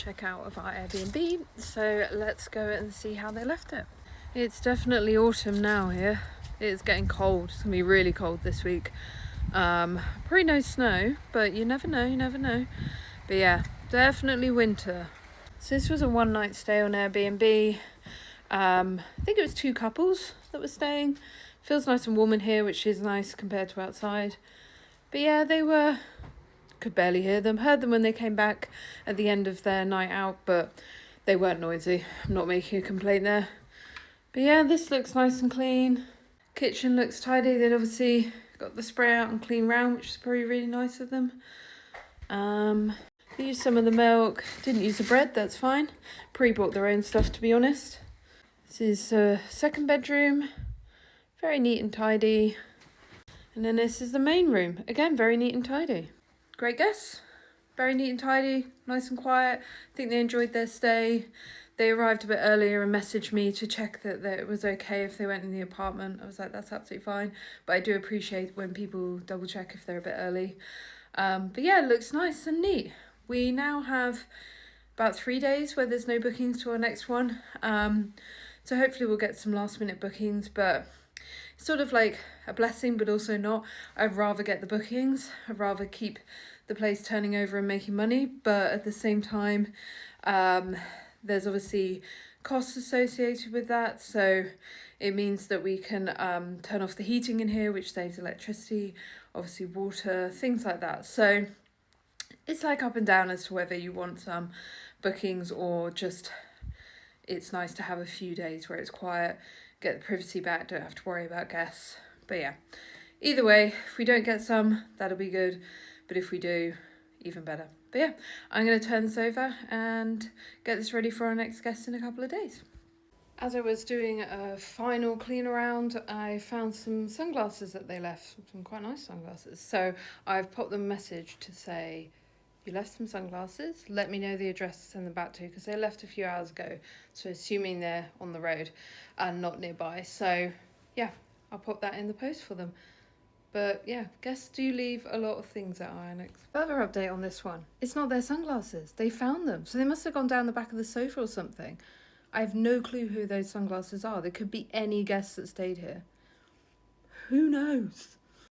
check out of our Airbnb, so let's go and see how they left it. It's definitely autumn now here. It's getting cold. It's gonna be really cold this week. Probably no snow, but you never know. But yeah, definitely winter. So this was a one night stay on Airbnb. I think it was 2 couples that were staying. Feels nice and warm in here, which is nice compared to outside. But yeah, could barely hear them. Heard them when they came back at the end of their night out, but they weren't noisy. I'm not making a complaint there. But yeah, this looks nice and clean. Kitchen looks tidy. They'd obviously got the spray out and clean round, which is probably really nice of them. They used some of the milk. Didn't use the bread, that's fine. Pre-bought their own stuff, to be honest. This is a second bedroom. Very neat and tidy. And then this is the main room. Again, very neat and tidy. Great guests. Very neat and tidy, nice and quiet. I think they enjoyed their stay. They arrived a bit earlier and messaged me to check that it was okay if they went in the apartment. I was like, that's absolutely fine. But I do appreciate when people double check if they're a bit early. But yeah, it looks nice and neat. We now have about 3 days where there's no bookings to our next one. So hopefully we'll get some last minute bookings, but it's sort of like a blessing, but also not. I'd rather get the bookings. I'd rather keep the place turning over and making money. But at the same time, there's obviously costs associated with that. So it means that we can turn off the heating in here, which saves electricity, obviously water, things like that. So it's like up and down as to whether you want some bookings or just it's nice to have a few days where it's quiet, get the privacy back, don't have to worry about guests. But yeah, either way, if we don't get some, that'll be good. But if we do, even better. But yeah, I'm going to turn this over and get this ready for our next guest in a couple of days. As I was doing a final clean around, I found some sunglasses that they left, some quite nice sunglasses. So I've popped them a message to say, you left some sunglasses, let me know the address to send them back to, because they left a few hours ago. So assuming they're on the road and not nearby. So yeah, I'll pop that in the post for them. But yeah, guests do leave a lot of things at INX. Further update on this one. It's not their sunglasses. They found them. So they must have gone down the back of the sofa or something. I have no clue who those sunglasses are. There could be any guests that stayed here. Who knows?